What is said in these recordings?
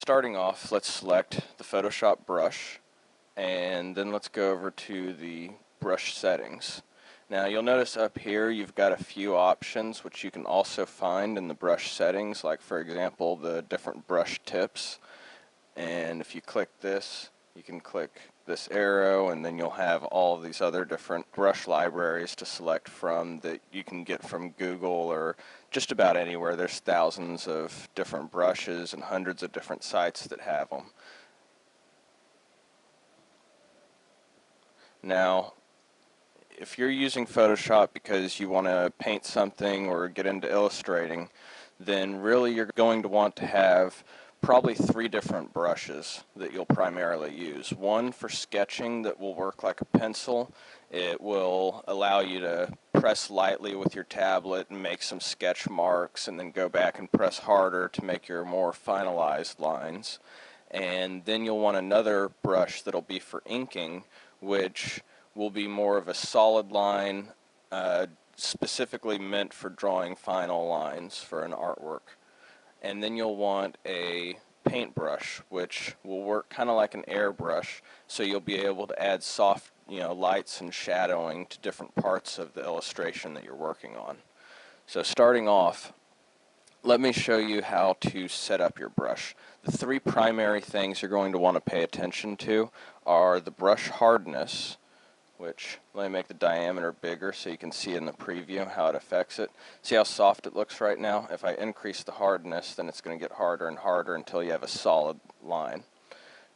Starting off, let's select the Photoshop brush, and then let's go over to the brush settings. Now you'll notice up here you've got a few options which you can also find in the brush settings, like for example the different brush tips. And if you click this, you can click this arrow, and then you'll have all of these other different brush libraries to select from that you can get from Google or just about anywhere. There's thousands of different brushes and hundreds of different sites that have them. Now, if you're using Photoshop because you want to paint something or get into illustrating, then really you're going to want to have probably 3 different brushes that you'll primarily use. One for sketching that will work like a pencil. It will allow you to press lightly with your tablet and make some sketch marks, and then go back and press harder to make your more finalized lines. And then you'll want another brush that'll be for inking, which will be more of a solid line, specifically meant for drawing final lines for an artwork. And then you'll want a paintbrush, which will work kind of like an airbrush, so you'll be able to add soft, lights and shadowing to different parts of the illustration that you're working on. So starting off, let me show you how to set up your brush. The 3 primary things you're going to want to pay attention to are the brush hardness, which, let me make the diameter bigger so you can see in the preview how it affects it. See how soft it looks right now? If I increase the hardness, then it's going to get harder and harder until you have a solid line.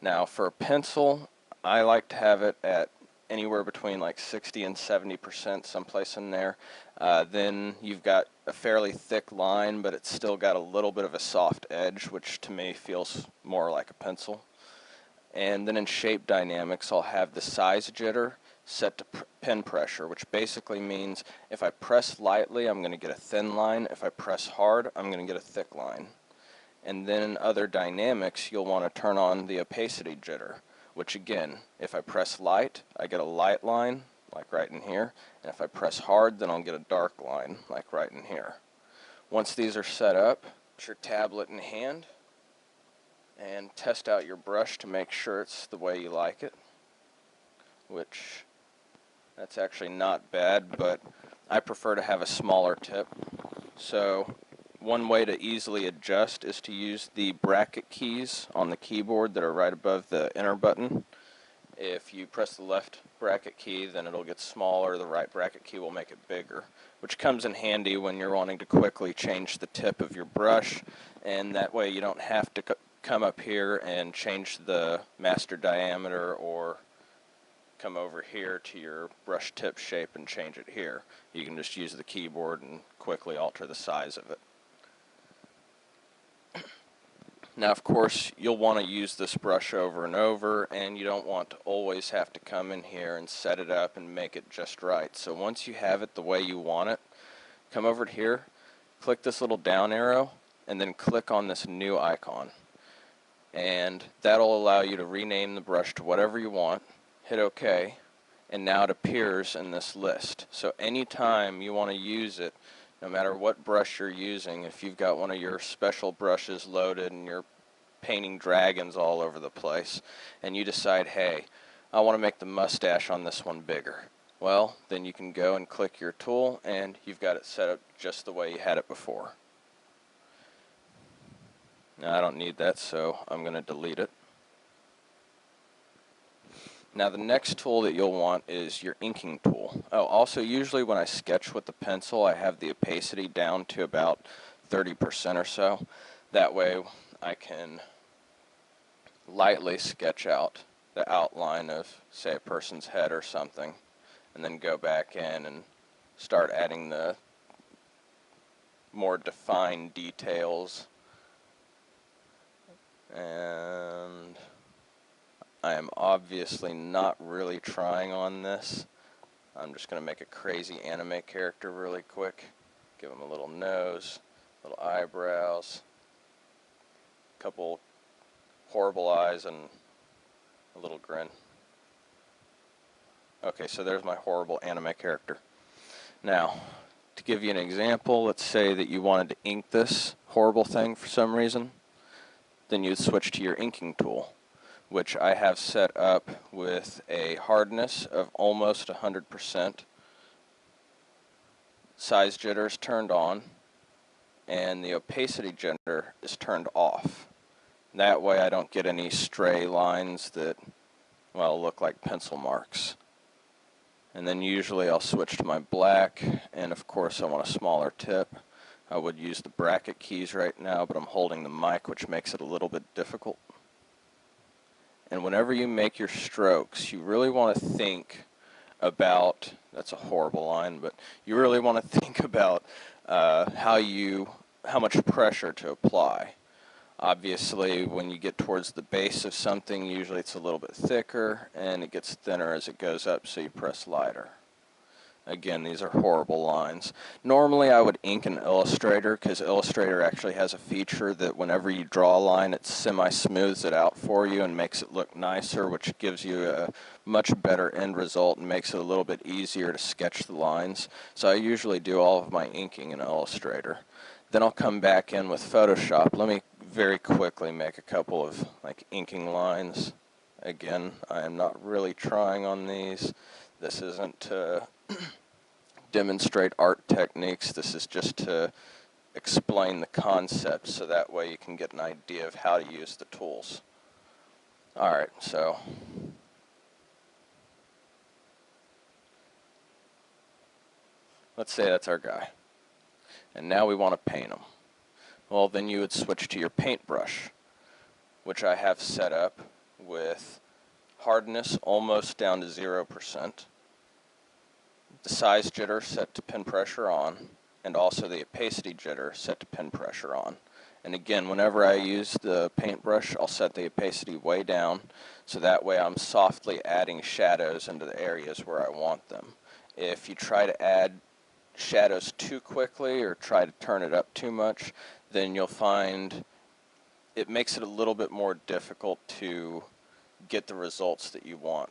Now for a pencil, I like to have it at anywhere between like 60 and 70%, someplace in there. Then you've got a fairly thick line, but it's still got a little bit of a soft edge, which to me feels more like a pencil. And then in shape dynamics, I'll have the size jitter set to pen pressure, which basically means if I press lightly, I'm going to get a thin line. If I press hard, I'm going to get a thick line. And then in other dynamics, you'll want to turn on the opacity jitter, which again, if I press light, I get a light line, like right in here. And if I press hard, then I'll get a dark line, like right in here. Once these are set up, put your tablet in hand and test out your brush to make sure it's the way you like it, which that's actually not bad, but I prefer to have a smaller tip. So one way to easily adjust is to use the bracket keys on the keyboard that are right above the enter button. If you press the left bracket key, then it'll get smaller. The right bracket key will make it bigger, which comes in handy when you're wanting to quickly change the tip of your brush, and that way you don't have to come up here and change the master diameter or come over here to your brush tip shape and change it here. You can just use the keyboard and quickly alter the size of it. Now of course you'll want to use this brush over and over, and you don't want to always have to come in here and set it up and make it just right. So once you have it the way you want it, come over to here, click this little down arrow, and then click on this new icon. And that'll allow you to rename the brush to whatever you want. Hit OK, and now it appears in this list. So anytime you want to use it, no matter what brush you're using, if you've got one of your special brushes loaded and you're painting dragons all over the place, and you decide, hey, I want to make the mustache on this one bigger, well, then you can go and click your tool, and you've got it set up just the way you had it before. Now I don't need that, so I'm going to delete it. Now the next tool that you'll want is your inking tool. Oh, also usually when I sketch with the pencil, I have the opacity down to about 30% or so. That way I can lightly sketch out the outline of, say, a person's head or something, and then go back in and start adding the more defined details. And I am obviously not really trying on this. I'm just going to make a crazy anime character really quick. Give him a little nose, little eyebrows, a couple horrible eyes, and a little grin. Okay, so there's my horrible anime character. Now, to give you an example, let's say that you wanted to ink this horrible thing for some reason. then you'd switch to your inking tool, which I have set up with a hardness of almost 100%, size jitters turned on, and the opacity jitter is turned off. That way I don't get any stray lines that, well, look like pencil marks. And then usually I'll switch to my black, and of course I want a smaller tip. I would use the bracket keys right now, but I'm holding the mic, which makes it a little bit difficult. And whenever you make your strokes, you really want to think about, that's a horrible line, but you really want to think about how much pressure to apply. Obviously, when you get towards the base of something, usually it's a little bit thicker, and it gets thinner as it goes up, so you press lighter. Again, these are horrible lines. Normally, I would ink in Illustrator, because Illustrator actually has a feature that whenever you draw a line, it semi-smooths it out for you and makes it look nicer, which gives you a much better end result and makes it a little bit easier to sketch the lines. So I usually do all of my inking in Illustrator. Then I'll come back in with Photoshop. Let me very quickly make a couple of inking lines. Again, I am not really trying on these. This isn't to demonstrate art techniques. This is just to explain the concept, so that way you can get an idea of how to use the tools. Alright, so let's say that's our guy. And now we want to paint him. Well, then you would switch to your paintbrush, which I have set up with hardness almost down to 0%, the size jitter set to pin pressure on, and also the opacity jitter set to pin pressure on. And again, whenever I use the paintbrush, I'll set the opacity way down, so that way I'm softly adding shadows into the areas where I want them. If you try to add shadows too quickly or try to turn it up too much, then you'll find it makes it a little bit more difficult to get the results that you want.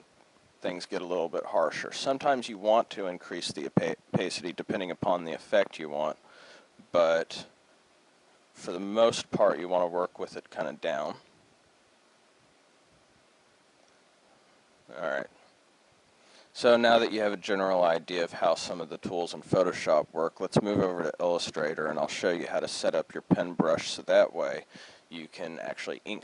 Things get a little bit harsher. Sometimes you want to increase the opacity depending upon the effect you want, but for the most part you want to work with it kind of down. Alright. So now that you have a general idea of how some of the tools in Photoshop work, let's move over to Illustrator and I'll show you how to set up your pen brush so that way you can actually ink